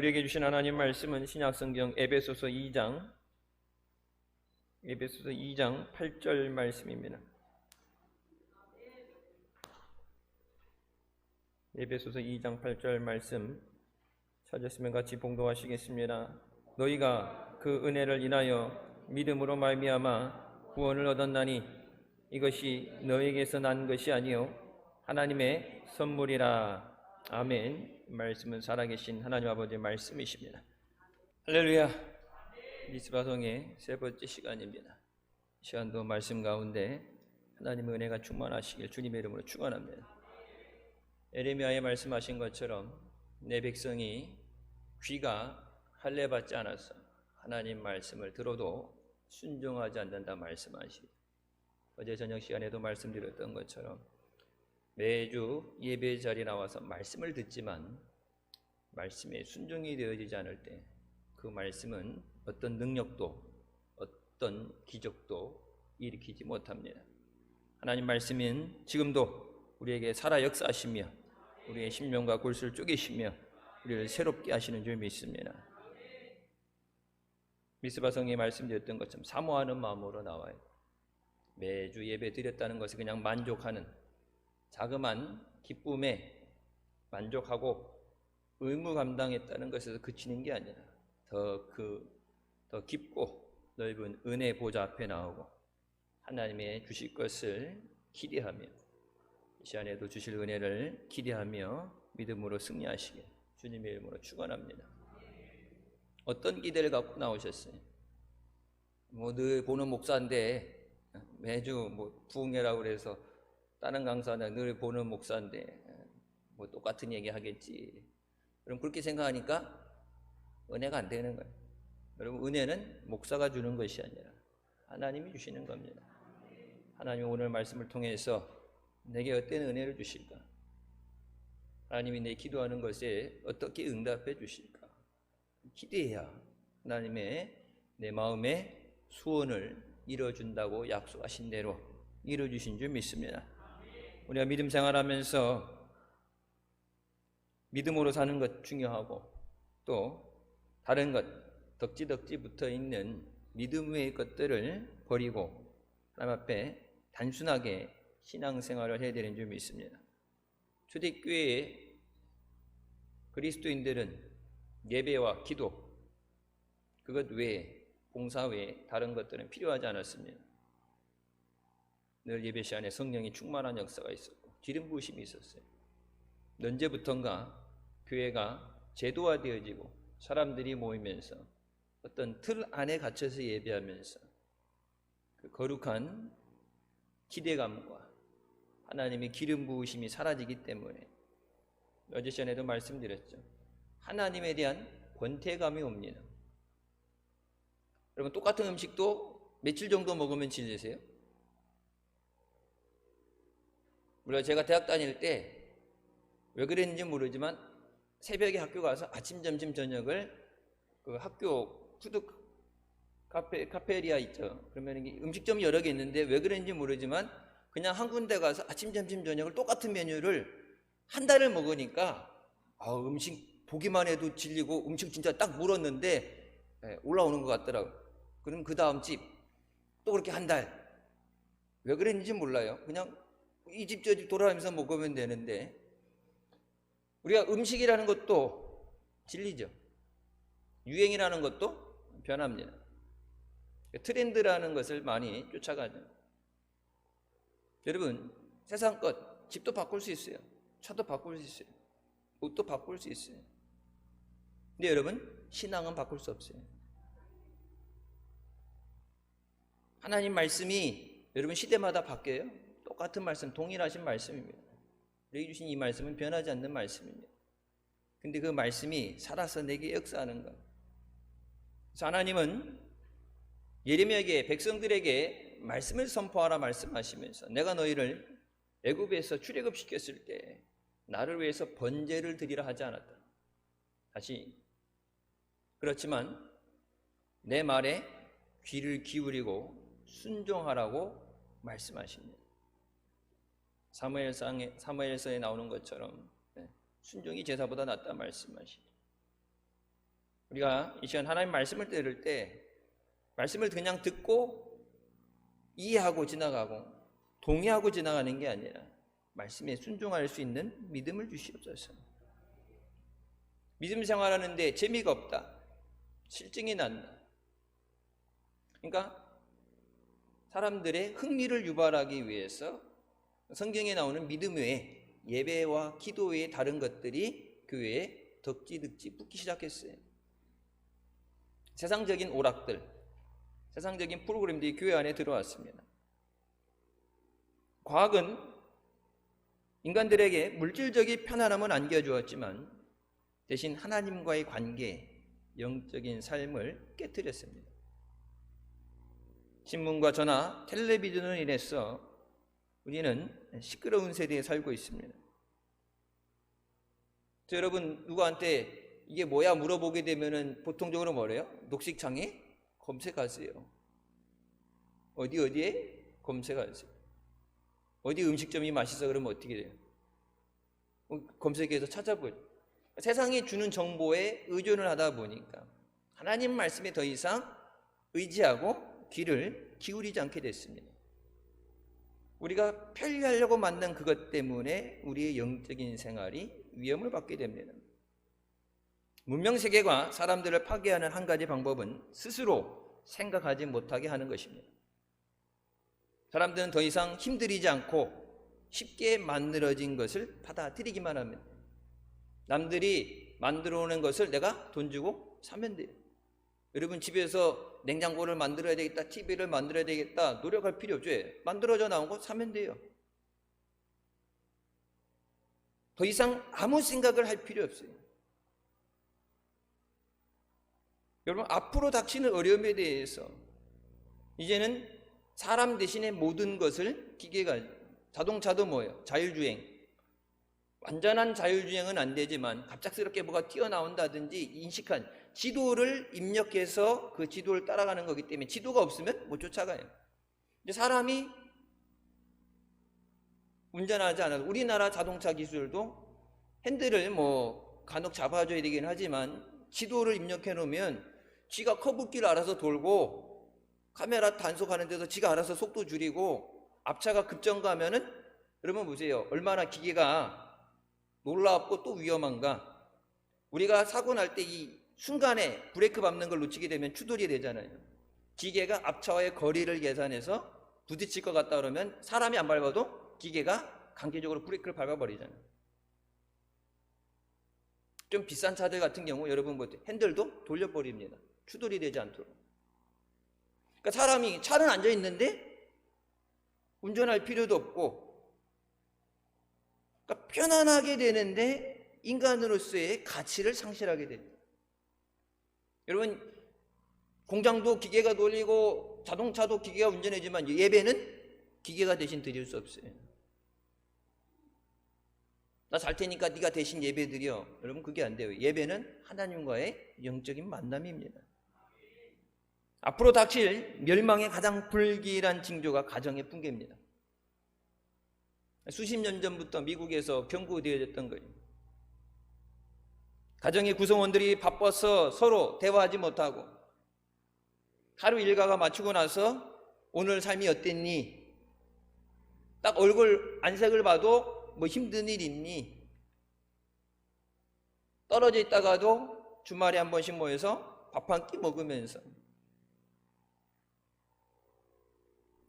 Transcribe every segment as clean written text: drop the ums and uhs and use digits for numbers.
우리에게 주신 하나님 말씀은 신약성경 에베소서 2장 8절 말씀입니다. 에베소서 2장 8절 말씀 찾았으면 같이 봉독하시겠습니다. 너희가 그 은혜를 인하여 믿음으로 말미암아 구원을 얻었나니 이것이 너희에게서 난 것이 아니요 하나님의 선물이라. 아멘. 말씀은 살아계신 하나님 아버지의 말씀이십니다. 할렐루야. 미스바성의 세 번째 시간입니다. 시간도 말씀 가운데 하나님의 은혜가 충만하시길 주님의 이름으로 축원합니다. 예레미야에 말씀하신 것처럼 내 백성이 귀가 할례받지 않아서 하나님 말씀을 들어도 순종하지 않는다 말씀하시고, 어제 저녁 시간에도 말씀드렸던 것처럼 매주 예배 자리에 나와서 말씀을 듣지만 말씀에 순종이 되어지지 않을 때 그 말씀은 어떤 능력도 어떤 기적도 일으키지 못합니다. 하나님 말씀은 지금도 우리에게 살아 역사하시며 우리의 심령과 골수를 쪼개시며 우리를 새롭게 하시는 줄 믿습니다. 미스바성에 말씀드렸던 것처럼 사모하는 마음으로 나와요. 매주 예배 드렸다는 것에 그냥 만족하는 자그만 기쁨에 만족하고 의무 감당했다는 것에서 그치는 게 아니라 더 깊고 넓은 은혜 보좌 앞에 나오고 하나님의 주실 것을 기대하며 이 시간에도 주실 은혜를 기대하며 믿음으로 승리하시길 주님의 이름으로 축원합니다. 어떤 기대를 갖고 나오셨어요? 늘 보는 목사인데 매주 부흥회라고 그래서 다른 강사는 늘 보는 목사인데 똑같은 얘기 하겠지. 그럼 그렇게 생각하니까 은혜가 안 되는 거예요. 여러분, 은혜는 목사가 주는 것이 아니라 하나님이 주시는 겁니다. 하나님 오늘 말씀을 통해서 내게 어떤 은혜를 주실까? 하나님이 내 기도하는 것에 어떻게 응답해 주실까? 기대해야 하나님의 내 마음의 소원을 이루어준다고 약속하신 대로 이루어주신 줄 믿습니다. 우리가 믿음 생활하면서 믿음으로 사는 것 중요하고 또 다른 것 덕지덕지 붙어있는 믿음 외의 것들을 버리고 하나님 앞에 단순하게 신앙생활을 해야 되는 줄 믿습니다. 초대교회의 그리스도인들은 예배와 기도 그것 외에 봉사 외에 다른 것들은 필요하지 않았습니다. 늘 예배 시간에 성령이 충만한 역사가 있었고 기름 부으심이 있었어요. 언제부턴가 교회가 제도화되어지고 사람들이 모이면서 어떤 틀 안에 갇혀서 예배하면서 그 거룩한 기대감과 하나님의 기름 부으심이 사라지기 때문에 어제 시간에도 말씀드렸죠. 하나님에 대한 권태감이 옵니다. 여러분, 똑같은 음식도 며칠 정도 먹으면 질리세요? 물론 제가 대학 다닐 때 왜 그랬는지 모르지만 새벽에 학교 가서 아침, 점심, 저녁을 그 학교 푸드 카페리아 있죠. 그러면 음식점이 여러 개 있는데 왜 그랬는지 모르지만 그냥 한 군데 가서 아침, 점심, 저녁을 똑같은 메뉴를 한 달을 먹으니까 음식 보기만 해도 질리고 음식 진짜 딱 물었는데 올라오는 것 같더라고요. 그럼 그 다음 집 또 그렇게 한 달. 왜 그랬는지 몰라요. 그냥 이 집 저 집 돌아다니면서 먹으면 되는데 우리가 음식이라는 것도 진리죠. 유행이라는 것도 변합니다. 트렌드라는 것을 많이 쫓아가죠. 여러분, 세상 것 집도 바꿀 수 있어요. 차도 바꿀 수 있어요. 옷도 바꿀 수 있어요. 근데 여러분, 신앙은 바꿀 수 없어요. 하나님 말씀이 여러분 시대마다 바뀌어요. 똑같은 말씀, 동일하신 말씀입니다. 우리에게 주신 이 말씀은 변하지 않는 말씀입니다. 근데 그 말씀이 살아서 내게 역사하는 것. 그래서 하나님은 예레미야에게 백성들에게 말씀을 선포하라 말씀하시면서 내가 너희를 애굽에서 출애굽시켰을 때 나를 위해서 번제를 드리라 하지 않았다. 다시 그렇지만 내 말에 귀를 기울이고 순종하라고 말씀하십니다. 사무엘서에 나오는 것처럼 순종이 제사보다 낫다 말씀하시죠. 우리가 이 시간 하나님 말씀을 들을 때 말씀을 그냥 듣고 이해하고 지나가고 동의하고 지나가는 게 아니라 말씀에 순종할 수 있는 믿음을 주시옵소서. 믿음 생활하는데 재미가 없다, 실증이 난다. 그러니까 사람들의 흥미를 유발하기 위해서 성경에 나오는 믿음 외에 예배와 기도 외에 다른 것들이 교회에 덕지덕지 붙기 시작했어요. 세상적인 오락들, 세상적인 프로그램들이 교회 안에 들어왔습니다. 과학은 인간들에게 물질적인 편안함은 안겨주었지만 대신 하나님과의 관계, 영적인 삶을 깨뜨렸습니다. 신문과 전화, 텔레비전으로 인해서 우리는 시끄러운 세대에 살고 있습니다. 여러분 누구한테 이게 뭐야 물어보게 되면은 보통적으로 뭐래요? 녹색창에 검색하세요. 어디에 검색하세요. 어디 음식점이 맛있어 그러면 어떻게 돼요? 검색해서 찾아보죠. 세상이 주는 정보에 의존을 하다 보니까 하나님 말씀에 더 이상 의지하고 귀를 기울이지 않게 됐습니다. 우리가 편리하려고 만든 그것 때문에 우리의 영적인 생활이 위험을 받게 됩니다. 문명 세계가 사람들을 파괴하는 한 가지 방법은 스스로 생각하지 못하게 하는 것입니다. 사람들은 더 이상 힘들이지 않고 쉽게 만들어진 것을 받아들이기만 합니다. 남들이 만들어 오는 것을 내가 돈 주고 사면 돼요. 여러분 집에서 냉장고를 만들어야 되겠다, TV를 만들어야 되겠다 노력할 필요 없죠. 만들어져 나온 거 사면 돼요. 더 이상 아무 생각을 할 필요 없어요. 여러분 앞으로 닥치는 어려움에 대해서 이제는 사람 대신에 모든 것을 기계가, 자동차도 뭐예요? 자율주행. 완전한 자율주행은 안 되지만 갑작스럽게 뭐가 튀어나온다든지 인식한 지도를 입력해서 그 지도를 따라가는 거기 때문에 지도가 없으면 못 쫓아가요. 근데 사람이 운전하지 않아도 우리나라 자동차 기술도 핸들을 뭐 간혹 잡아줘야 되긴 하지만 지도를 입력해 놓으면 지가 커브길 알아서 돌고 카메라 단속하는 데서 지가 알아서 속도 줄이고 앞차가 급정거하면은 여러분 보세요. 얼마나 기계가 놀랍고 또 위험한가. 우리가 사고 날 때 이 순간에 브레이크 밟는 걸 놓치게 되면 추돌이 되잖아요. 기계가 앞차와의 거리를 계산해서 부딪힐 것 같다 그러면 사람이 안 밟아도 기계가 강제적으로 브레이크를 밟아버리잖아요. 좀 비싼 차들 같은 경우 여러분 뭐 핸들도 돌려버립니다. 추돌이 되지 않도록. 그러니까 사람이 차는 앉아 있는데 운전할 필요도 없고, 그러니까 편안하게 되는데 인간으로서의 가치를 상실하게 됩니다. 여러분 공장도 기계가 돌리고 자동차도 기계가 운전해지만 예배는 기계가 대신 드릴 수 없어요. 나 잘 테니까 네가 대신 예배 드려. 여러분 그게 안 돼요. 예배는 하나님과의 영적인 만남입니다. 앞으로 닥칠 멸망의 가장 불길한 징조가 가정의 붕괴입니다. 수십 년 전부터 미국에서 경고되어졌던 거예요. 가정의 구성원들이 바빠서 서로 대화하지 못하고 하루 일과가 마치고 나서 오늘 삶이 어땠니? 딱 얼굴 안색을 봐도 뭐 힘든 일 있니? 떨어져 있다가도 주말에 한 번씩 모여서 밥 한 끼 먹으면서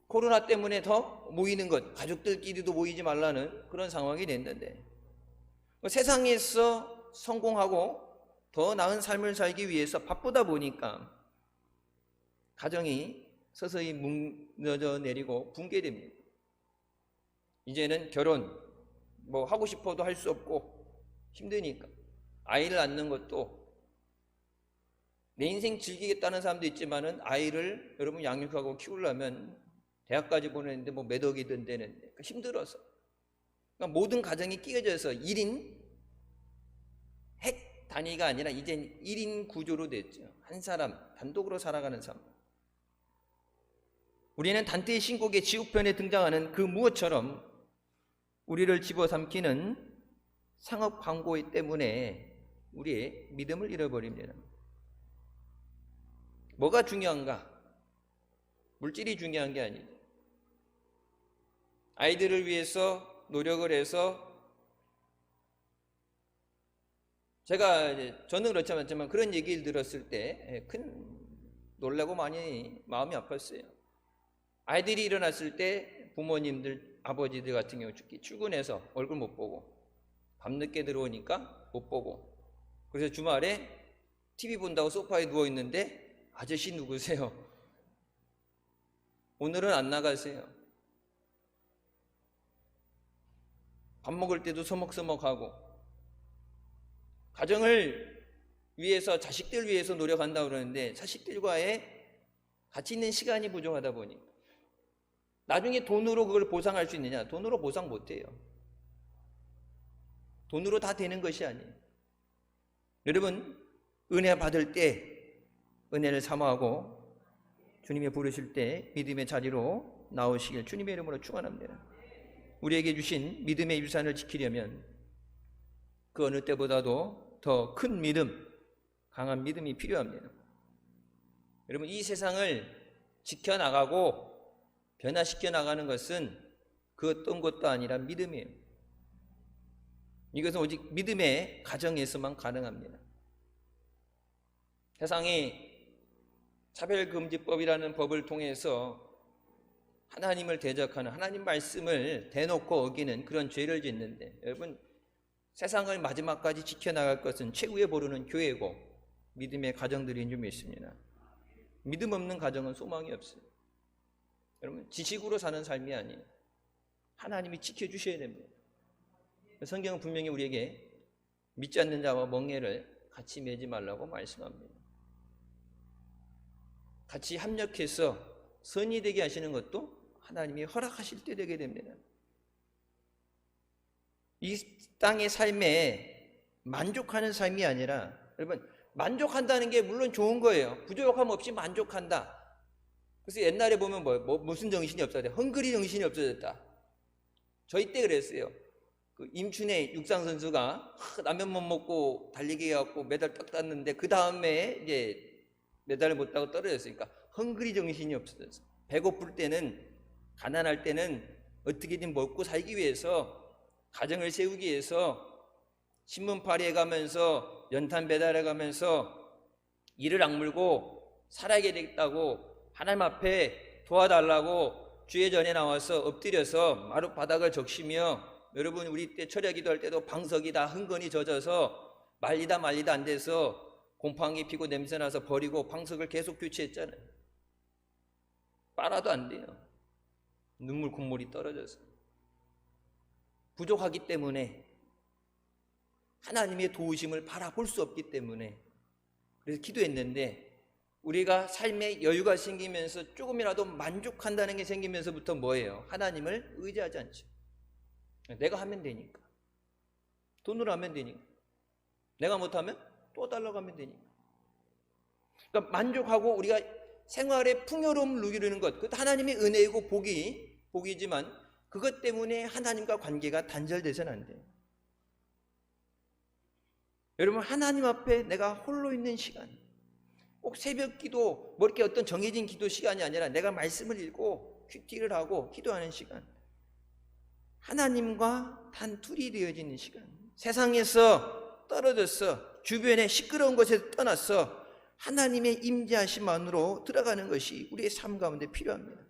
코로나 때문에 더 모이는 것, 가족들끼리도 모이지 말라는 그런 상황이 됐는데 세상에서 성공하고 더 나은 삶을 살기 위해서 바쁘다 보니까 가정이 서서히 무너져 내리고 붕괴됩니다. 이제는 결혼 뭐 하고 싶어도 할 수 없고 힘드니까 아이를 낳는 것도 내 인생 즐기겠다는 사람도 있지만은 아이를 여러분 양육하고 키우려면 대학까지 보내는데 뭐 몇 억이 든다는데 그러니까 힘들어서 그러니까 모든 가정이 끼어져서 1인 핵 단위가 아니라 이젠 1인 구조로 됐죠. 한 사람 단독으로 살아가는 삶. 우리는 단테의 신곡의 지옥편에 등장하는 그 무엇처럼 우리를 집어삼키는 상업 광고 때문에 우리의 믿음을 잃어버립니다. 뭐가 중요한가? 물질이 중요한 게 아니죠. 아이들을 위해서 노력을 해서, 저는 그렇지 않지만 그런 얘기를 들었을 때 놀라고 많이 마음이 아팠어요. 아이들이 일어났을 때 부모님들, 아버지들 같은 경우 특히 출근해서 얼굴 못 보고, 밤늦게 들어오니까 못 보고, 그래서 주말에 TV 본다고 소파에 누워 있는데 아저씨 누구세요? 오늘은 안 나가세요. 밥 먹을 때도 서먹서먹하고, 가정을 위해서, 자식들 위해서 노력한다고 그러는데 자식들과의 같이 있는 시간이 부족하다 보니 나중에 돈으로 그걸 보상할 수 있느냐? 돈으로 보상 못해요. 돈으로 다 되는 것이 아니에요. 여러분, 은혜 받을 때 은혜를 사모하고 주님이 부르실 때 믿음의 자리로 나오시길 주님의 이름으로 축원합니다. 우리에게 주신 믿음의 유산을 지키려면 그 어느 때보다도 더 큰 믿음, 강한 믿음이 필요합니다. 여러분, 이 세상을 지켜나가고 변화시켜 나가는 것은 그 어떤 것도 아니라 믿음이에요. 이것은 오직 믿음의 가정에서만 가능합니다. 세상이 차별금지법이라는 법을 통해서 하나님을 대적하는, 하나님 말씀을 대놓고 어기는 그런 죄를 짓는데, 여러분, 세상을 마지막까지 지켜나갈 것은 최후에 보르는 교회고 믿음의 가정들인 줄 믿습니다. 믿음 없는 가정은 소망이 없어요. 여러분, 지식으로 사는 삶이 아니에요. 하나님이 지켜주셔야 됩니다. 성경은 분명히 우리에게 믿지 않는 자와 멍에를 같이 매지 말라고 말씀합니다. 같이 협력해서 선이 되게 하시는 것도 하나님이 허락하실 때 되게 됩니다. 이 땅의 삶에 만족하는 삶이 아니라, 여러분, 만족한다는 게 물론 좋은 거예요. 부족함 없이 만족한다. 그래서 옛날에 보면 무슨 정신이 없어졌다? 헝그리 정신이 없어졌다. 저희 때 그랬어요. 그 임춘의 육상 선수가 라면 못 먹고 달리기 해갖고 메달 딱 땄는데 그 다음에 이제 메달을 못 따고 떨어졌으니까 헝그리 정신이 없어졌어. 배고플 때는, 가난할 때는 어떻게든 먹고 살기 위해서, 가정을 세우기 위해서 신문 파리해 가면서, 연탄 배달해 가면서 이를 악물고 살아야 되겠다고 하나님 앞에 도와달라고 주의 전에 나와서 엎드려서 마룻 바닥을 적시며, 여러분, 우리 때 철야 기도할 때도 방석이 다 흥건히 젖어서 말리다 안 돼서 곰팡이 피고 냄새나서 버리고 방석을 계속 교체했잖아요. 빨아도 안 돼요. 눈물 콧물이 떨어져서. 부족하기 때문에, 하나님의 도우심을 바라볼 수 없기 때문에. 그래서 기도했는데, 우리가 삶에 여유가 생기면서 조금이라도 만족한다는 게 생기면서부터 뭐예요? 하나님을 의지하지 않죠. 내가 하면 되니까, 돈으로 하면 되니까, 내가 못하면 또 달라고 하면 되니까. 그러니까 만족하고 우리가 생활의 풍요로움을 누리는 것, 그것도 하나님의 은혜이고 복이지만 그것 때문에 하나님과 관계가 단절돼서는 안 돼요. 여러분, 하나님 앞에 내가 홀로 있는 시간, 꼭 새벽 기도, 뭐 이렇게 어떤 정해진 기도 시간이 아니라 내가 말씀을 읽고 큐티를 하고 기도하는 시간, 하나님과 단둘이 되어지는 시간, 세상에서 떨어져서 주변에 시끄러운 곳에서 떠나서 하나님의 임재하심 안으로 들어가는 것이 우리의 삶 가운데 필요합니다.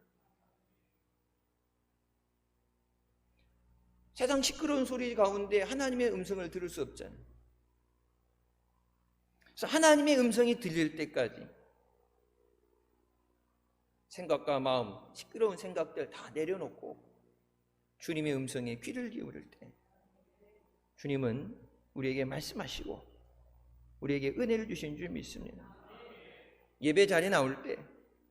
세상 시끄러운 소리 가운데 하나님의 음성을 들을 수 없잖아요. 그래서 하나님의 음성이 들릴 때까지 생각과 마음, 시끄러운 생각들 다 내려놓고 주님의 음성에 귀를 기울일 때 주님은 우리에게 말씀하시고 우리에게 은혜를 주신 줄 믿습니다. 예배 자리에 나올 때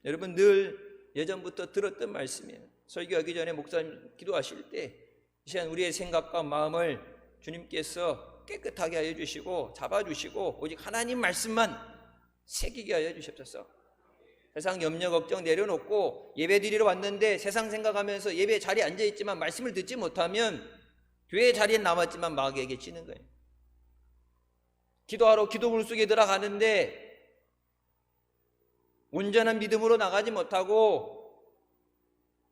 여러분 늘 예전부터 들었던 말씀이에요. 설교하기 전에 목사님 기도하실 때 이 시간 우리의 생각과 마음을 주님께서 깨끗하게 하여 주시고 잡아주시고 오직 하나님 말씀만 새기게 하여 주십소서. 세상 염려 걱정 내려놓고 예배 드리러 왔는데 세상 생각하면서 예배 자리에 앉아있지만 말씀을 듣지 못하면 교회 자리에 남았지만 마귀에게 지는 거예요. 기도하러 기도물 속에 들어가는데 온전한 믿음으로 나가지 못하고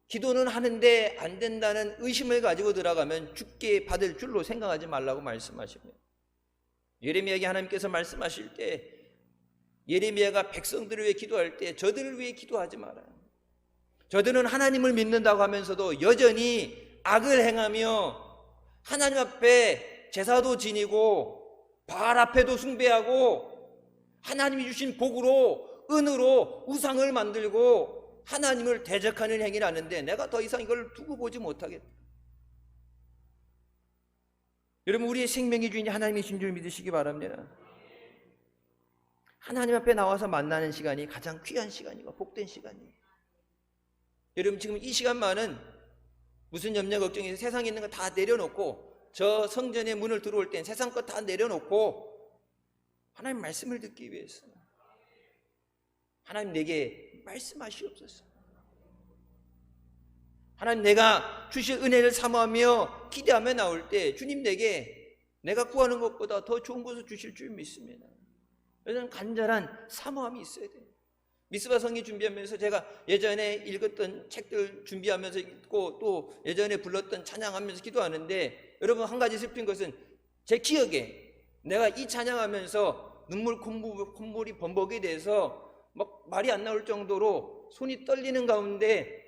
기도는 하는데 안 된다는 의심을 가지고 들어가면 죽게 받을 줄로 생각하지 말라고 말씀하십니다. 예레미야에게 하나님께서 말씀하실 때 예레미야가 백성들을 위해 기도할 때 저들을 위해 기도하지 마라. 저들은 하나님을 믿는다고 하면서도 여전히 악을 행하며 하나님 앞에 제사도 지니고 바알 앞에도 숭배하고 하나님이 주신 복으로 은으로 우상을 만들고 하나님을 대적하는 행위를 하는데 내가 더 이상 이걸 두고 보지 못하겠다. 여러분, 우리의 생명의 주인이 하나님이신 줄 믿으시기 바랍니다. 하나님 앞에 나와서 만나는 시간이 가장 귀한 시간이고 복된 시간이에요. 여러분, 지금 이 시간만은 무슨 염려 걱정이 세상에 있는 거 다 내려놓고 저 성전의 문을 들어올 땐 세상 것 다 내려놓고 하나님 말씀을 듣기 위해서 하나님 내게 말씀하시옵소서. 하나님 내가 주실 은혜를 사모하며 기대하며 나올 때 주님 내게 내가 구하는 것보다 더 좋은 것을 주실 줄 믿습니다. 이런 간절한 사모함이 있어야 돼요. 미스바 성기 준비하면서 제가 예전에 읽었던 책들 준비하면서 읽고 또 예전에 불렀던 찬양하면서 기도하는데 여러분, 한 가지 슬픈 것은 제 기억에 내가 이 찬양하면서 눈물 콧물이 범벅이 돼서 막 말이 안 나올 정도로 손이 떨리는 가운데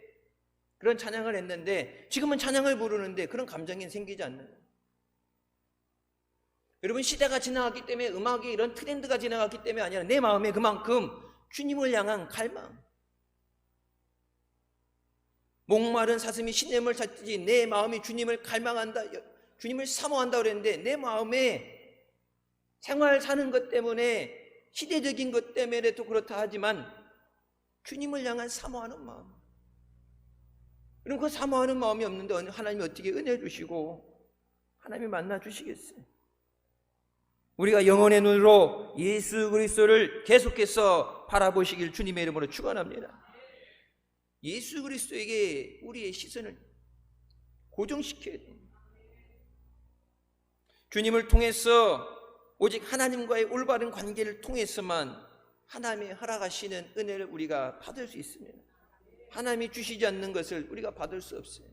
그런 찬양을 했는데 지금은 찬양을 부르는데 그런 감정이 생기지 않는. 여러분, 시대가 지나갔기 때문에 음악이 이런 트렌드가 지나갔기 때문에 아니라 내 마음에 그만큼 주님을 향한 갈망, 목마른 사슴이 시냇물 찾듯이 내 마음이 주님을 갈망한다, 주님을 사모한다 그랬는데 내 마음에 생활 사는 것 때문에 시대적인 것 때문에도 그렇다 하지만 주님을 향한 사모하는 마음, 그럼 그 사모하는 마음이 없는데 하나님이 어떻게 은혜 주시고 하나님이 만나 주시겠어요? 우리가 영혼의 눈으로 예수 그리스도를 계속해서 바라보시길 주님의 이름으로 축원합니다. 예수 그리스도에게 우리의 시선을 고정시켜야 됩니다. 주님을 통해서 오직 하나님과의 올바른 관계를 통해서만 하나님이 허락하시는 은혜를 우리가 받을 수 있습니다. 하나님이 주시지 않는 것을 우리가 받을 수 없어요.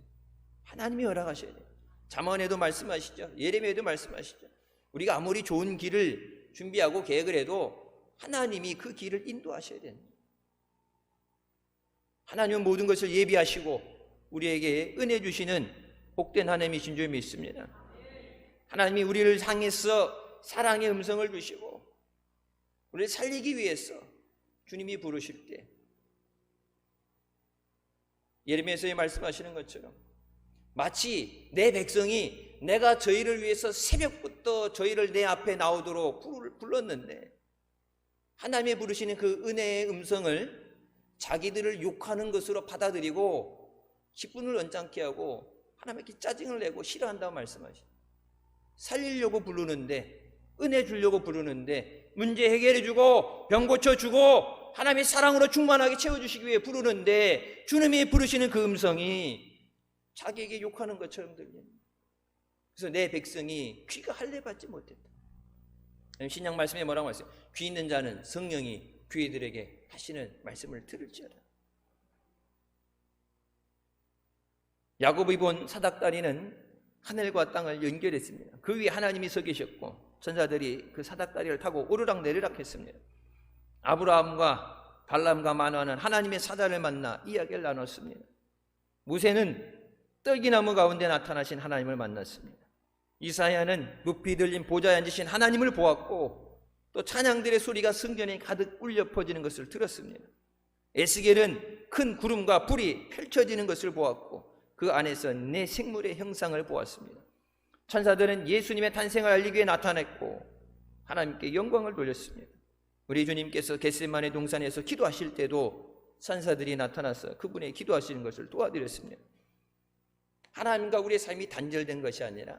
하나님이 허락하셔야 돼요. 잠언에도 말씀하시죠. 예레미야에도 말씀하시죠. 우리가 아무리 좋은 길을 준비하고 계획을 해도 하나님이 그 길을 인도하셔야 됩니다. 하나님은 모든 것을 예비하시고 우리에게 은혜 주시는 복된 하나님이신 줄 믿습니다. 하나님이 우리를 향해서 사랑의 음성을 주시고 우리를 살리기 위해서 주님이 부르실 때 예레미야서에 말씀하시는 것처럼 마치 내 백성이 내가 저희를 위해서 새벽부터 저희를 내 앞에 나오도록 불렀는데 하나님이 부르시는 그 은혜의 음성을 자기들을 욕하는 것으로 받아들이고 기분을 언짢게 하고 하나님께 짜증을 내고 싫어한다고 말씀하시죠. 살리려고 부르는데, 은혜 주려고 부르는데, 문제 해결해 주고 병 고쳐 주고 하나님의 사랑으로 충만하게 채워주시기 위해 부르는데 주님이 부르시는 그 음성이 자기에게 욕하는 것처럼 들립니다. 그래서 내 백성이 귀가 할례받지 못했다. 신약 말씀에 뭐라고 했어요? 귀 있는 자는 성령이 귀들에게 하시는 말씀을 들을지어다. 야곱이 본 사닥다리는 하늘과 땅을 연결했습니다. 그 위에 하나님이 서 계셨고 천사들이 그 사닥다리를 타고 오르락 내리락 했습니다. 아브라함과 발람과 마노아는 하나님의 사자를 만나 이야기를 나눴습니다. 모세는 떨기나무 가운데 나타나신 하나님을 만났습니다. 이사야는 높이 들린 보좌에 앉으신 하나님을 보았고 또 찬양들의 소리가 성전에 가득 울려 퍼지는 것을 들었습니다. 에스겔은 큰 구름과 불이 펼쳐지는 것을 보았고 그 안에서 내 생물의 형상을 보았습니다. 천사들은 예수님의 탄생을 알리기 위해 나타났고 하나님께 영광을 돌렸습니다. 우리 주님께서 겟세마네 동산에서 기도하실 때도 천사들이 나타나서 그분의 기도하시는 것을 도와드렸습니다. 하나님과 우리의 삶이 단절된 것이 아니라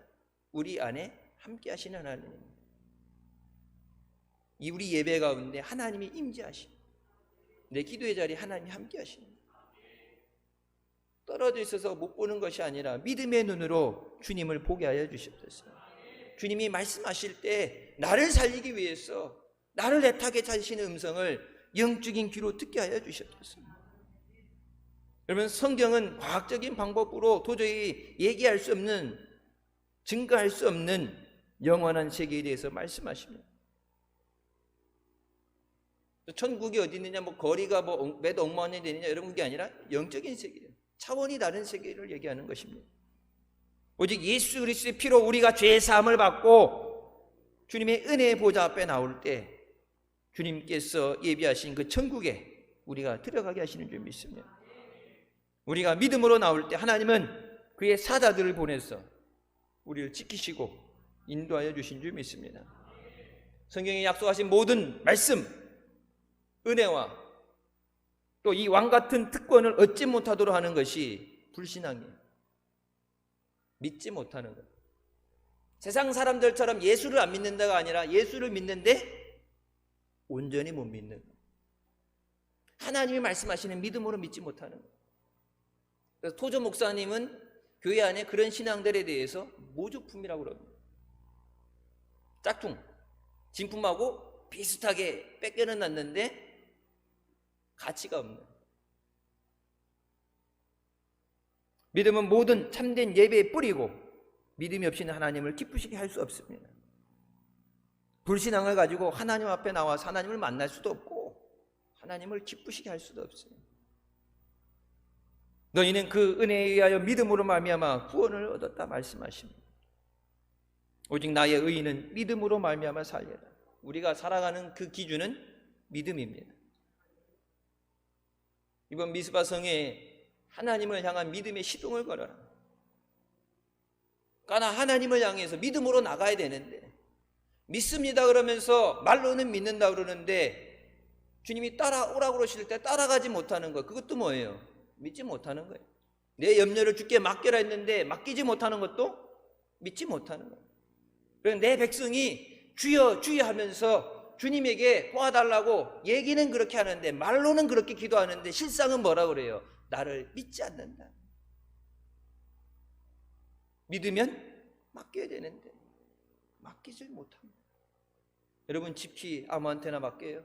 우리 안에 함께 하시는 하나님입니다. 이 우리 예배 가운데 하나님이 임재하시고 내 기도의 자리에 하나님이 함께 하십니다. 떨어져 있어서 못 보는 것이 아니라 믿음의 눈으로 주님을 보게 하여 주시옵소서. 주님이 말씀하실 때 나를 살리기 위해서 나를 애타게 찾으시는 음성을 영적인 귀로 듣게 하여 주셨습니다. 여러분, 성경은 과학적인 방법으로 도저히 얘기할 수 없는, 증거할 수 없는 영원한 세계에 대해서 말씀하십니다. 천국이 어디 있느냐, 뭐 거리가 뭐 몇 억만 년이 되느냐, 여러분, 그게 아니라 영적인 세계예요. 차원이 다른 세계를 얘기하는 것입니다. 오직 예수 그리스도의 피로 우리가 죄 사함을 받고 주님의 은혜의 보좌 앞에 나올 때 주님께서 예비하신 그 천국에 우리가 들어가게 하시는 줄 믿습니다. 우리가 믿음으로 나올 때 하나님은 그의 사자들을 보내서 우리를 지키시고 인도하여 주신 줄 믿습니다. 성경에 약속하신 모든 말씀, 은혜와 또 이 왕같은 특권을 얻지 못하도록 하는 것이 불신앙이에요. 믿지 못하는 것. 세상 사람들처럼 예수를 안 믿는다가 아니라 예수를 믿는데 온전히 못 믿는 것. 하나님이 말씀하시는 믿음으로 믿지 못하는 것. 그래서 토조 목사님은 교회 안에 그런 신앙들에 대해서 모조품이라고 그럽니다. 짝퉁, 진품하고 비슷하게 뺏겨는 놨는데 가치가 없는. 믿음은 모든 참된 예배의 뿌리고 믿음이 없이는 하나님을 기쁘시게 할 수 없습니다. 불신앙을 가지고 하나님 앞에 나와서 하나님을 만날 수도 없고 하나님을 기쁘시게 할 수도 없어요. 너희는 그 은혜에 의하여 믿음으로 말미암아 구원을 얻었다 말씀하십니다. 오직 나의 의인은 믿음으로 말미암아 살리라. 우리가 살아가는 그 기준은 믿음입니다. 이번 미스바 성에 하나님을 향한 믿음의 시동을 걸어라. 그러나 하나님을 향해서 믿음으로 나가야 되는데 믿습니다 그러면서 말로는 믿는다 그러는데 주님이 따라오라고 그러실 때 따라가지 못하는 것, 그것도 뭐예요? 믿지 못하는 거예요. 내 염려를 주께 맡겨라 했는데 맡기지 못하는 것도 믿지 못하는 거예요. 그래서 내 백성이 주여 주여 하면서 주님에게 도와달라고 얘기는 그렇게 하는데 말로는 그렇게 기도하는데 실상은 뭐라 그래요? 나를 믿지 않는다. 믿으면 맡겨야 되는데 맡기질 못합니다. 여러분 집키 아무한테나 맡겨요?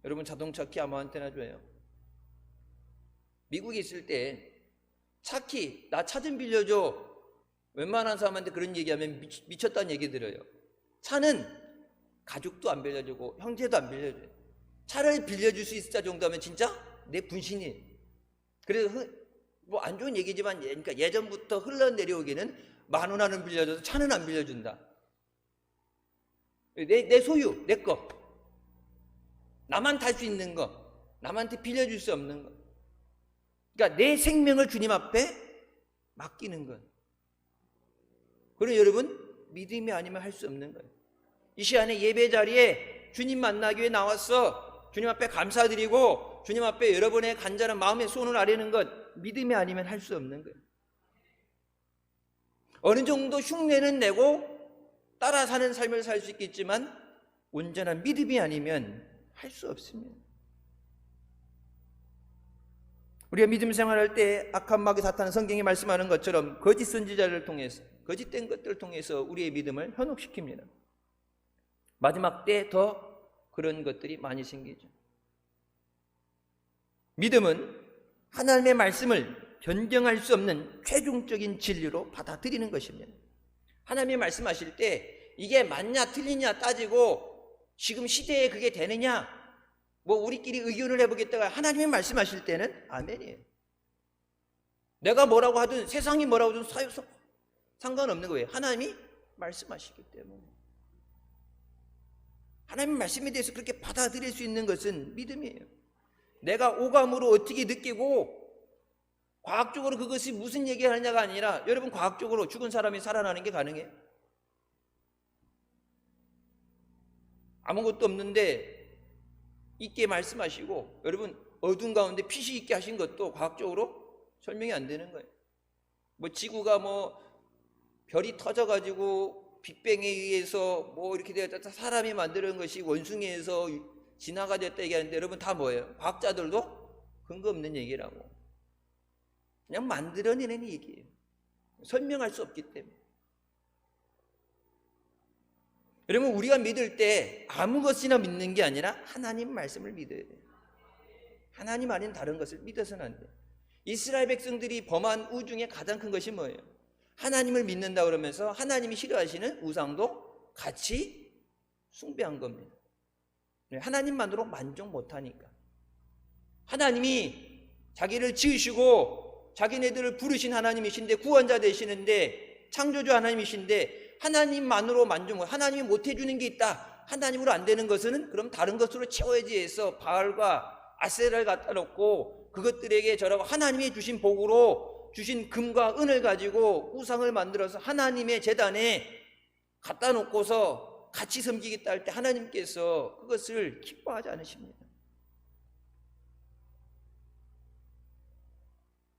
여러분 자동차 키 아무한테나 줘요? 미국에 있을 때 차 키, 나 차 좀 빌려줘. 웬만한 사람한테 그런 얘기하면 미쳤다는 얘기 들어요. 차는 가족도 안 빌려주고 형제도 안 빌려줘요. 차를 빌려줄 수 있을 정도면 진짜 내 분신이에요. 그래서 뭐 안 좋은 얘기지만 그러니까 예전부터 흘러내려오기는 10,000원은 빌려줘도 차는 안 빌려준다. 내 소유, 내 거. 나만 탈 수 있는 거. 남한테 빌려줄 수 없는 거. 그러니까 내 생명을 주님 앞에 맡기는 것. 그럼 여러분 믿음이 아니면 할 수 없는 거예요. 이 시간에 예배 자리에 주님 만나기 위해 나왔어. 주님 앞에 감사드리고 주님 앞에 여러분의 간절한 마음의 소원을 아뢰는 것, 믿음이 아니면 할 수 없는 거예요. 어느 정도 흉내는 내고 따라 사는 삶을 살 수 있겠지만 온전한 믿음이 아니면 할 수 없습니다. 우리가 믿음 생활할 때 악한 마귀 사탄은 성경이 말씀하는 것처럼 거짓 선지자를 통해서, 거짓된 것들을 통해서 우리의 믿음을 현혹시킵니다. 마지막 때 더 그런 것들이 많이 생기죠. 믿음은 하나님의 말씀을 변경할 수 없는 최종적인 진리로 받아들이는 것입니다. 하나님이 말씀하실 때 이게 맞냐 틀리냐 따지고 지금 시대에 그게 되느냐 뭐 우리끼리 의견을 해보겠다가 하나님이 말씀하실 때는 아멘이에요. 내가 뭐라고 하든 세상이 뭐라고 하든 상관없는 거예요. 하나님이 말씀하시기 때문에. 하나님 말씀에 대해서 그렇게 받아들일 수 있는 것은 믿음이에요. 내가 오감으로 어떻게 느끼고 과학적으로 그것이 무슨 얘기를 하느냐가 아니라 여러분 과학적으로 죽은 사람이 살아나는 게 가능해요? 아무것도 없는데 있게 말씀하시고 여러분 어둠 가운데 빛이 있게 하신 것도 과학적으로 설명이 안 되는 거예요. 뭐 지구가 뭐 별이 터져가지고 빅뱅에 의해서 뭐 이렇게 되었다 사람이 만드는 것이 원숭이에서 진화가 됐다 얘기하는데 여러분 다 뭐예요? 과학자들도 근거 없는 얘기라고 그냥 만들어내는 얘기예요. 설명할 수 없기 때문에. 여러분, 우리가 믿을 때 아무 것이나 믿는 게 아니라 하나님 말씀을 믿어야 돼요. 하나님 아닌 다른 것을 믿어서는 안 돼요. 이스라엘 백성들이 범한 우 중에 가장 큰 것이 뭐예요? 하나님을 믿는다 그러면서 하나님이 싫어하시는 우상도 같이 숭배한 겁니다. 하나님만으로 만족 못하니까. 하나님이 자기를 지으시고 자기네들을 부르신 하나님이신데, 구원자 되시는데, 창조주 하나님이신데 하나님만으로 만족, 하나님이 못해주는 게 있다, 하나님으로 안 되는 것은 그럼 다른 것으로 채워야지 해서 바알과 아세라를 갖다 놓고 그것들에게 저라고 하나님이 주신 복으로 주신 금과 은을 가지고 우상을 만들어서 하나님의 제단에 갖다 놓고서 같이 섬기겠다 할 때 하나님께서 그것을 기뻐하지 않으십니다.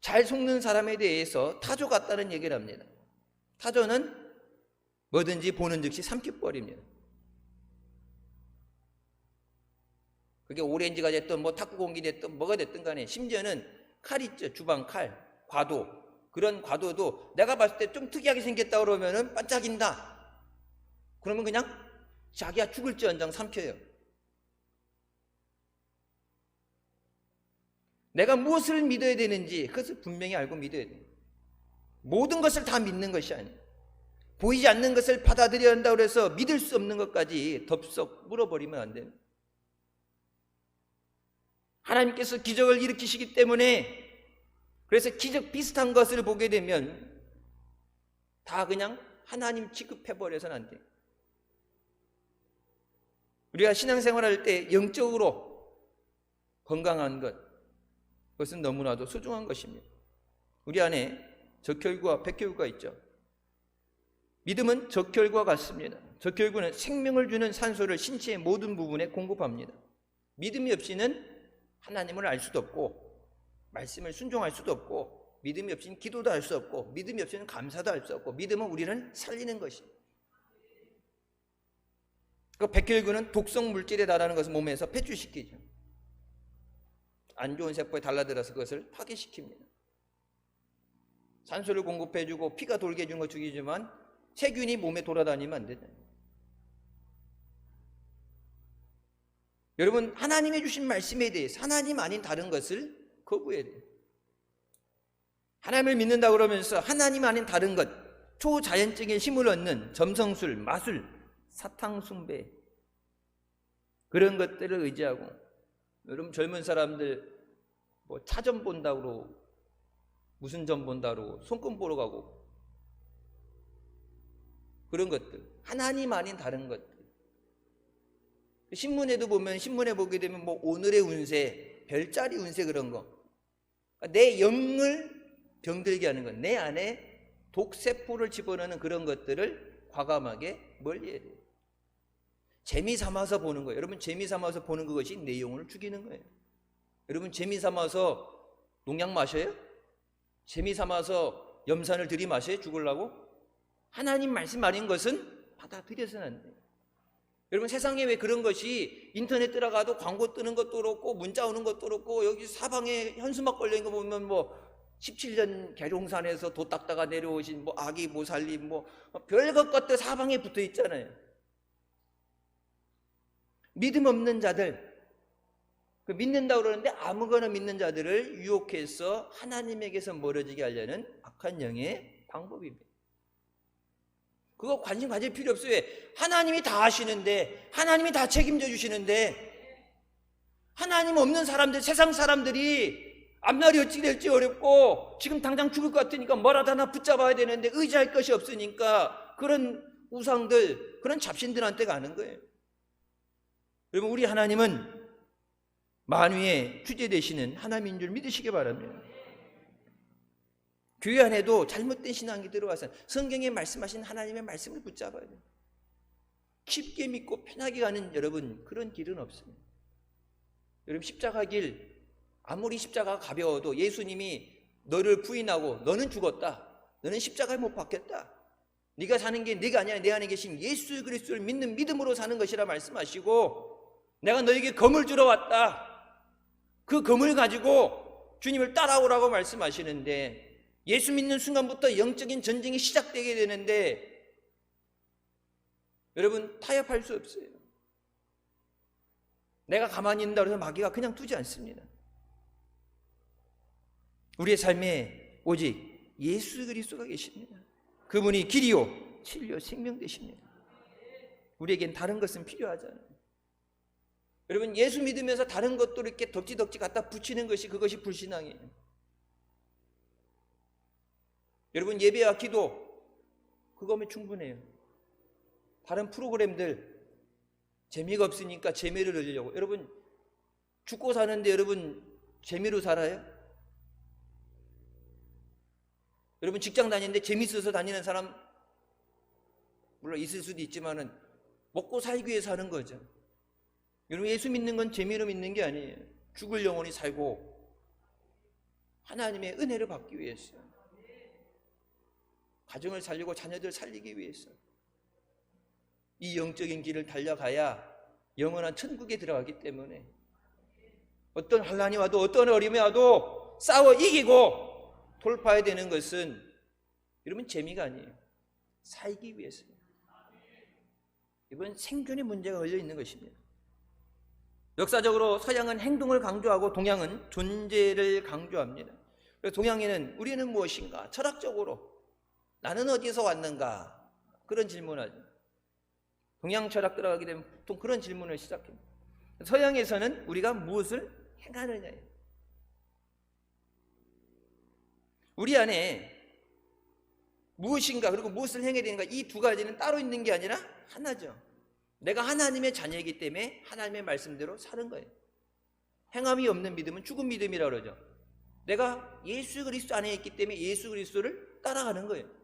잘 속는 사람에 대해서 타조 같다는 얘기를 합니다. 타조는 뭐든지 보는 즉시 삼켜버립니다. 그게 오렌지가 됐든 뭐 탁구공기 됐든 뭐가 됐든 간에, 심지어는 칼 있죠, 주방 칼, 과도. 그런 과도도 내가 봤을 때 좀 특이하게 생겼다 그러면은 반짝인다, 그러면 그냥 자기가 죽을지언정 삼켜요. 내가 무엇을 믿어야 되는지 그것을 분명히 알고 믿어야 돼요. 모든 것을 다 믿는 것이 아니에요. 보이지 않는 것을 받아들여야 한다고 해서 믿을 수 없는 것까지 덥석 물어버리면 안 돼요. 하나님께서 기적을 일으키시기 때문에, 그래서 기적 비슷한 것을 보게 되면 다 그냥 하나님 취급해버려서는 안 돼요. 우리가 신앙생활할 때 영적으로 건강한 것, 그것은 너무나도 소중한 것입니다. 우리 안에 적혈구와 백혈구가 있죠. 믿음은 적혈구와 같습니다. 적혈구는 생명을 주는 산소를 신체의 모든 부분에 공급합니다. 믿음이 없이는 하나님을 알 수도 없고, 말씀을 순종할 수도 없고, 믿음이 없이는 기도도 할 수 없고, 믿음이 없이는 감사도 할 수 없고, 믿음은 우리는 살리는 것입니다. 그 백혈구는 독성 물질에 달하는 것을 몸에서 배출시키죠. 안 좋은 세포에 달라들어서 그것을 파괴시킵니다. 산소를 공급해주고 피가 돌게 해주는 거 죽이지만 세균이 몸에 돌아다니면 안 되잖아요. 여러분, 하나님이 주신 말씀에 대해서 하나님 아닌 다른 것을 거부해야 돼요. 하나님을 믿는다 그러면서 하나님 아닌 다른 것, 초자연적인 힘을 얻는 점성술, 마술, 사탕숭배, 그런 것들을 의지하고, 여러분 젊은 사람들 뭐 차점 본다고 무슨 점 본다고 손금 보러 가고, 그런 것들, 하나님 아닌 다른 것들. 신문에도 보면, 신문에 보게 되면 뭐 오늘의 운세, 별자리 운세, 그런 거, 내 영을 병들게 하는 것, 내 안에 독세포를 집어넣는 그런 것들을 과감하게 멀리해야 돼요. 재미삼아서 보는 거예요. 여러분, 재미삼아서 보는 그것이 내 영혼을 죽이는 거예요. 여러분, 재미삼아서 농약 마셔요? 재미삼아서 염산을 들이마셔요? 죽으려고? 하나님 말씀 아닌 것은 받아들여서는 안 돼요. 여러분, 세상에 왜 그런 것이, 인터넷 들어가도 광고 뜨는 것도 그렇고 문자 오는 것도 그렇고, 여기 사방에 현수막 걸려있는 거 보면 뭐 17년 계룡산에서 도 닦다가 내려오신 뭐 아기 모살님, 뭐 별것 것들 사방에 붙어 있잖아요. 믿음 없는 자들, 믿는다고 그러는데 아무거나 믿는 자들을 유혹해서 하나님에게서 멀어지게 하려는 악한 영의 방법입니다. 그거 관심 가질 필요 없어요. 왜? 하나님이 다 하시는데, 하나님이 다 책임져 주시는데, 하나님 없는 사람들, 세상 사람들이 앞날이 어찌 될지 어렵고 지금 당장 죽을 것 같으니까 뭐라도 하나 붙잡아야 되는데 의지할 것이 없으니까 그런 우상들, 그런 잡신들한테 가는 거예요. 여러분, 우리 하나님은 만유의 주제 되시는 하나님인 줄 믿으시기 바랍니다. 교회 안에도 잘못된 신앙이 들어와서 성경에 말씀하신 하나님의 말씀을 붙잡아야 돼요. 쉽게 믿고 편하게 가는 여러분, 그런 길은 없습니다. 여러분, 십자가 길, 아무리 십자가가 가벼워도 예수님이 너를 부인하고 너는 죽었다, 너는 십자가에 못 박혔다, 네가 사는 게 네가 아니라 내 안에 계신 예수 그리스도를 믿는 믿음으로 사는 것이라 말씀하시고, 내가 너에게 검을 주러 왔다, 그 검을 가지고 주님을 따라오라고 말씀하시는데, 예수 믿는 순간부터 영적인 전쟁이 시작되게 되는데, 여러분, 타협할 수 없어요. 내가 가만히 있는다 그래서 마귀가 그냥 두지 않습니다. 우리의 삶에 오직 예수 그리스도가 계십니다. 그분이 길이요 진리요 생명 되십니다. 우리에겐 다른 것은 필요하지 않아요. 여러분, 예수 믿으면서 다른 것도 이렇게 덕지덕지 갖다 붙이는 것이, 그것이 불신앙이에요. 여러분, 예배와 기도 그거면 충분해요. 다른 프로그램들 재미가 없으니까 재미를 얻으려고. 여러분, 죽고 사는데 여러분 재미로 살아요? 여러분, 직장 다니는데 재밌어서 다니는 사람 물론 있을 수도 있지만은 먹고 살기 위해 사는 거죠. 여러분, 예수 믿는 건 재미로 믿는 게 아니에요. 죽을 영혼이 살고 하나님의 은혜를 받기 위해서, 가정을 살리고 자녀들 살리기 위해서 이 영적인 길을 달려가야 영원한 천국에 들어가기 때문에 어떤 환난이 와도 어떤 어려움이 와도 싸워 이기고 돌파해야 되는 것은 여러분 재미가 아니에요. 살기 위해서요. 이건 생존의 문제가 걸려 있는 것입니다. 역사적으로 서양은 행동을 강조하고 동양은 존재를 강조합니다. 그래서 동양에는 우리는 무엇인가? 철학적으로 나는 어디서 왔는가? 그런 질문하죠. 동양 철학 들어가게 되면 보통 그런 질문을 시작합니다. 서양에서는 우리가 무엇을 행하느냐예요. 우리 안에 무엇인가 그리고 무엇을 행해야 되는가, 이 두 가지는 따로 있는 게 아니라 하나죠. 내가 하나님의 자녀이기 때문에 하나님의 말씀대로 사는 거예요. 행함이 없는 믿음은 죽은 믿음이라고 그러죠. 내가 예수 그리스도 안에 있기 때문에 예수 그리스도를 따라가는 거예요.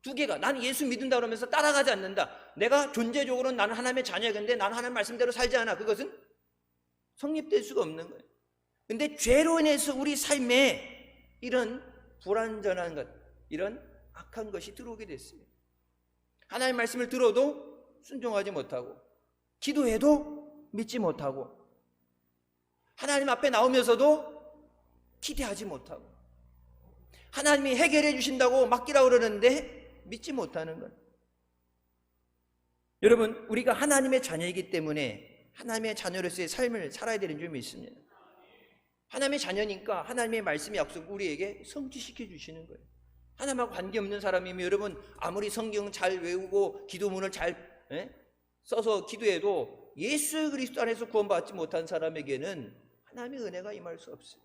두 개가, 나는 예수 믿는다 그러면서 따라가지 않는다. 내가 존재적으로는 나는 하나님의 자녀야. 근데 나는 하나님 말씀대로 살지 않아. 그것은 성립될 수가 없는 거예요. 근데 죄로 인해서 우리 삶에 이런 불완전한 것, 이런 악한 것이 들어오게 됐어요. 하나님의 말씀을 들어도 순종하지 못하고, 기도해도 믿지 못하고, 하나님 앞에 나오면서도 기대하지 못하고, 하나님이 해결해 주신다고 맡기라고 그러는데 믿지 못하는 것. 여러분, 우리가 하나님의 자녀이기 때문에 하나님의 자녀로서의 삶을 살아야 되는 점이 있습니다. 하나님의 자녀니까 하나님의 말씀의 약속 우리에게 성취시켜 주시는 거예요. 하나님하고 관계없는 사람이면 여러분 아무리 성경 잘 외우고 기도문을 잘 써서 기도해도 예수 그리스도 안에서 구원받지 못한 사람에게는 하나님의 은혜가 임할 수 없어요.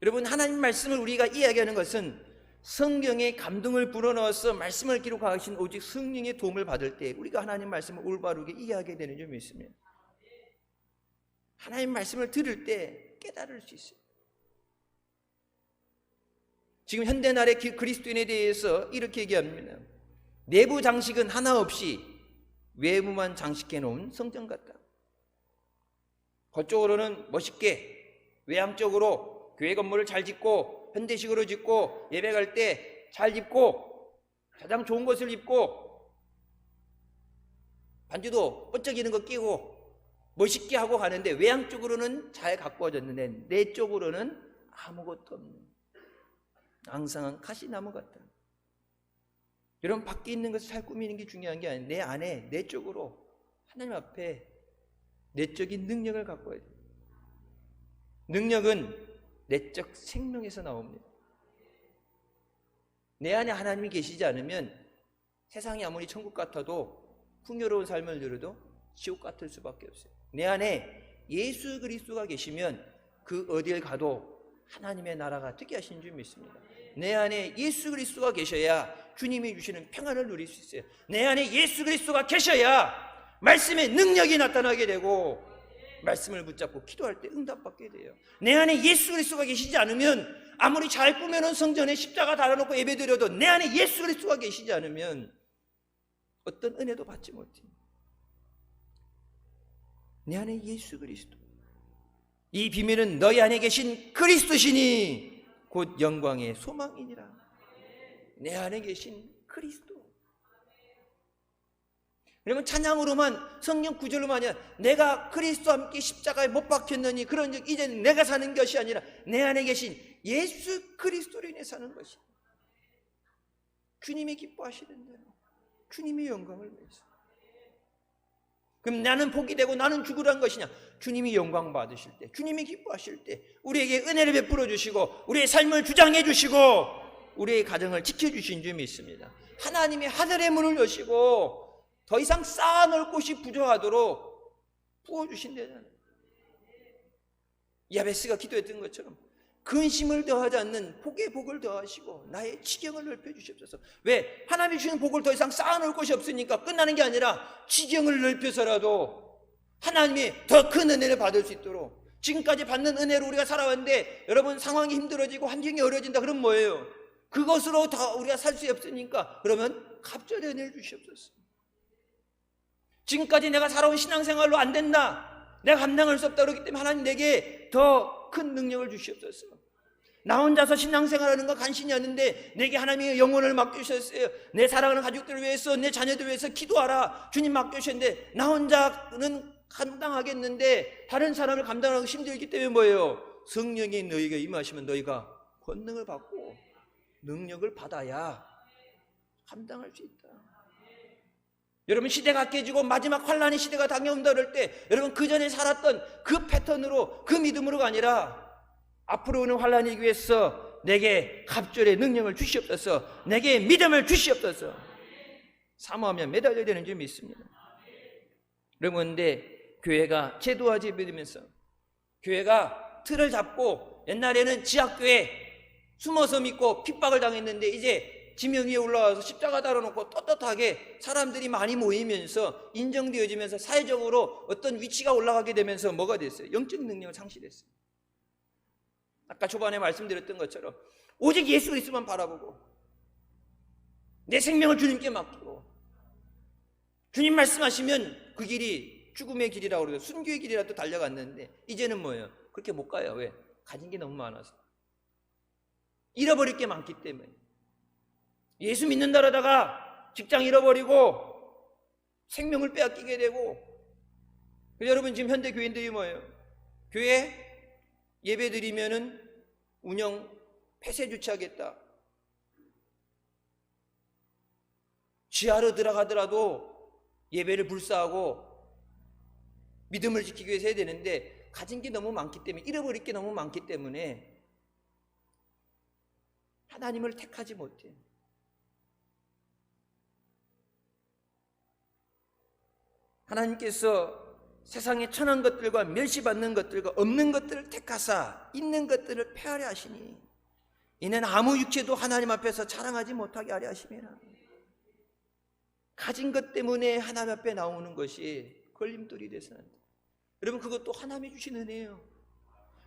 여러분, 하나님 말씀을 우리가 이야기하는 것은 성경의 감동을 불어넣어서 말씀을 기록하신 오직 성령의 도움을 받을 때 우리가 하나님 말씀을 올바르게 이해하게 되는 점이 있습니다. 하나님 말씀을 들을 때 깨달을 수 있어요. 지금 현대날의 그리스도인에 대해서 이렇게 얘기합니다. 내부 장식은 하나 없이 외부만 장식해 놓은 성전 같다. 겉쪽으로는 멋있게 외향적으로 교회 건물을 잘 짓고 현대식으로 짓고 예배 갈 때 잘 입고 가장 좋은 것을 입고 반주도 번쩍이는 거 끼고 멋있게 하고 가는데 외향적으로는 잘 가꾸어졌는데 내적으로는 아무것도 없는 앙상한 가시나무 같다. 여러분, 밖에 있는 것을 잘 꾸미는 게 중요한 게 아니에요. 내 안에 내적으로 하나님 앞에 내적인 능력을 갖고 있어요. 능력은 내적 생명에서 나옵니다. 내 안에 하나님이 계시지 않으면 세상이 아무리 천국 같아도 풍요로운 삶을 누려도 지옥 같을 수밖에 없어요. 내 안에 예수 그리스도가 계시면 그 어디를 가도 하나님의 나라가 특이하신 줄 믿습니다. 내 안에 예수 그리스도가 계셔야 주님이 주시는 평안을 누릴 수 있어요. 내 안에 예수 그리스도가 계셔야 말씀의 능력이 나타나게 되고 말씀을 붙잡고 기도할 때 응답받게 돼요. 내 안에 예수 그리스도가 계시지 않으면 아무리 잘 꾸며놓은 성전에 십자가 달아놓고 예배드려도 내 안에 예수 그리스도가 계시지 않으면 어떤 은혜도 받지 못해요. 내 안에 예수 그리스도, 이 비밀은 너희 안에 계신 그리스도시니 곧 영광의 소망이니라. 내 안에 계신 그리스도. 그러면 찬양으로만, 성경 구절로만 아니라 내가 그리스도와 함께 십자가에 못 박혔느니 그런즉 이제는 내가 사는 것이 아니라 내 안에 계신 예수 그리스도로 인해 사는 것이. 주님이 기뻐하시는 대로, 주님의 영광을 위해서. 그럼 나는 복이 되고 나는 죽으란 것이냐? 주님이 영광 받으실 때, 주님이 기뻐하실 때 우리에게 은혜를 베풀어 주시고 우리의 삶을 주장해 주시고 우리의 가정을 지켜주신 줄 믿습니다. 하나님이 하늘의 문을 여시고 더 이상 쌓아놓을 곳이 부족하도록 부어주신다잖아요. 야베스가 기도했던 것처럼 근심을 더하지 않는 복의 복을 더하시고 나의 지경을 넓혀주시옵소서. 왜? 하나님이 주신 복을 더 이상 쌓아놓을 곳이 없으니까 끝나는 게 아니라 지경을 넓혀서라도 하나님이 더 큰 은혜를 받을 수 있도록. 지금까지 받는 은혜로 우리가 살아왔는데 여러분 상황이 힘들어지고 환경이 어려워진다 그럼 뭐예요? 그것으로 더 우리가 살 수 없으니까 그러면 갑절의 은혜를 주시옵소서. 지금까지 내가 살아온 신앙생활로 안 된다, 내가 감당할 수 없다 그러기 때문에 하나님 내게 더 큰 능력을 주시옵소서. 나 혼자서 신앙생활하는 거 간신히 하는데 내게 하나님의 영혼을 맡기셨어요. 내 사랑하는 가족들을 위해서, 내 자녀들을 위해서 기도하라 주님 맡기셨는데 나 혼자는 감당하겠는데 다른 사람을 감당하기 힘들기 때문에 뭐예요? 성령이 너희가 임하시면 너희가 권능을 받고 능력을 받아야 감당할 수 있다. 여러분 시대가 깨지고 마지막 환란의 시대가 다가온다 그럴 때 여러분 그 전에 살았던 그 패턴으로, 그 믿음으로가 아니라 앞으로 오는 환란이기 위해서 내게 갑절의 능력을 주시옵소서, 내게 믿음을 주시옵소서. 사모하며 매달려야 되는 줄 믿습니다. 여러분 근데 교회가 제도화 제도되면서 교회가 틀을 잡고 옛날에는 지하교회 숨어서 믿고 핍박을 당했는데 이제 지명 위에 올라와서 십자가 달아놓고 떳떳하게 사람들이 많이 모이면서 인정되어지면서 사회적으로 어떤 위치가 올라가게 되면서 뭐가 됐어요? 영적 능력을 상실했어요. 아까 초반에 말씀드렸던 것처럼 오직 예수 그리스도만 바라보고 내 생명을 주님께 맡기고 주님 말씀하시면 그 길이 죽음의 길이라고 그러죠. 순교의 길이라도 달려갔는데 이제는 뭐예요? 그렇게 못 가요. 왜? 가진 게 너무 많아서, 잃어버릴 게 많기 때문에. 예수 믿는다 그러다가 직장 잃어버리고 생명을 빼앗기게 되고. 여러분 지금 현대 교인들이 뭐예요? 교회 예배 드리면은 운영 폐쇄 조치하겠다, 지하로 들어가더라도 예배를 불사하고 믿음을 지키기 위해서 해야 되는데 가진 게 너무 많기 때문에, 잃어버릴 게 너무 많기 때문에 하나님을 택하지 못해. 하나님께서 세상에 천한 것들과 멸시받는 것들과 없는 것들을 택하사 있는 것들을 폐하려 하시니 이는 아무 육체도 하나님 앞에서 자랑하지 못하게 하려 하심이라. 가진 것 때문에 하나님 앞에 나오는 것이 걸림돌이 돼서는 안 돼. 여러분 그것도 하나님이 주신 은혜예요.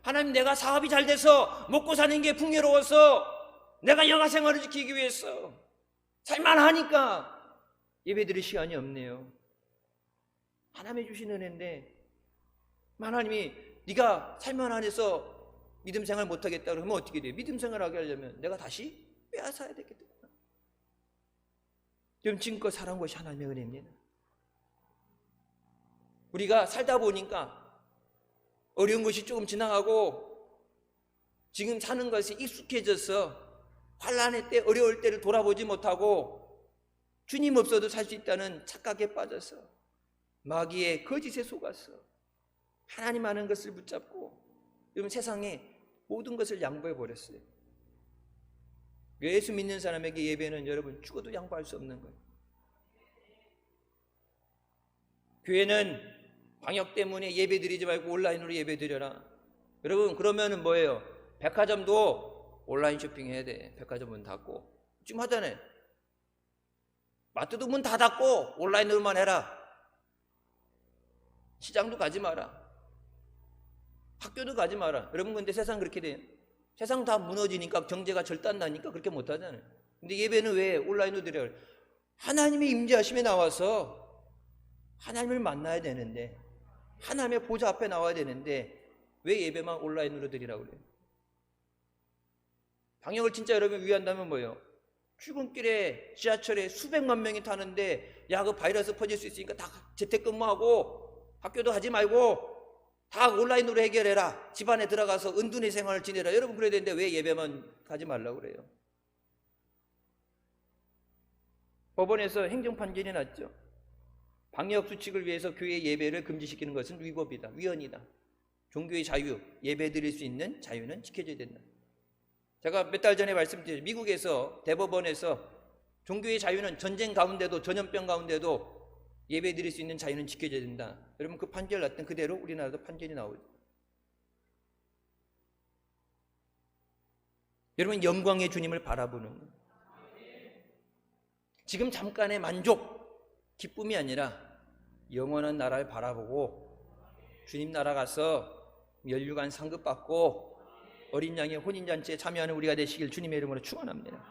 하나님 내가 사업이 잘 돼서 먹고 사는 게 풍요로워서 내가 여가 생활을 지키기 위해서 살만하니까 예배드릴 시간이 없네요. 하나님이 주신 은혜인데 하나님이 네가 살만해서 믿음 생활 못하겠다 그러면 어떻게 돼요? 믿음 생활하게 하려면 내가 다시 빼앗아야 되겠다. 좀 지금껏 살아온 것이 하나님의 은혜입니다. 우리가 살다 보니까 어려운 것이 조금 지나가고 지금 사는 것이 익숙해져서 환난의 때, 어려울 때를 돌아보지 못하고 주님 없어도 살 수 있다는 착각에 빠져서 마귀의 거짓에 속아서 하나님 아는 것을 붙잡고 여러분 세상에 모든 것을 양보해 버렸어요. 예수 믿는 사람에게 예배는 여러분 죽어도 양보할 수 없는 거예요. 교회는 방역 때문에 예배 드리지 말고 온라인으로 예배 드려라. 여러분 그러면은 뭐예요? 백화점도 온라인 쇼핑해야 돼. 백화점 문 닫고 지금 하잖아요. 마트도 문 다 닫고 온라인으로만 해라. 시장도 가지 마라. 학교도 가지 마라. 여러분 근데 세상 그렇게 돼요. 세상 다 무너지니까 경제가 절단나니까 그렇게 못하잖아요. 근데 예배는 왜 온라인으로 드려요? 하나님의 임재하심에 나와서 하나님을 만나야 되는데 하나님의 보좌 앞에 나와야 되는데 왜 예배만 온라인으로 드리라고 그래요? 방역을 진짜 여러분 위한다면 뭐예요? 출근길에 지하철에 수백만 명이 타는데 야 그 바이러스 퍼질 수 있으니까 다 재택근무하고 학교도 하지 말고 다 온라인으로 해결해라. 집안에 들어가서 은둔의 생활을 지내라. 여러분 그래야 되는데 왜 예배만 가지 말라고 그래요? 법원에서 행정 판결이 났죠. 방역 수칙을 위해서 교회 예배를 금지시키는 것은 위법이다, 위헌이다. 종교의 자유, 예배 드릴 수 있는 자유는 지켜져야 된다. 제가 몇 달 전에 말씀드렸죠. 미국에서 대법원에서 종교의 자유는 전쟁 가운데도, 전염병 가운데도 예배 드릴 수 있는 자유는 지켜져야 된다. 여러분, 그 판결 났던 그대로 우리나라도 판결이 나오죠. 여러분, 영광의 주님을 바라보는 것. 지금 잠깐의 만족, 기쁨이 아니라 영원한 나라를 바라보고 주님 나라 가서 면류관 상급받고 어린 양의 혼인잔치에 참여하는 우리가 되시길 주님의 이름으로 축원합니다.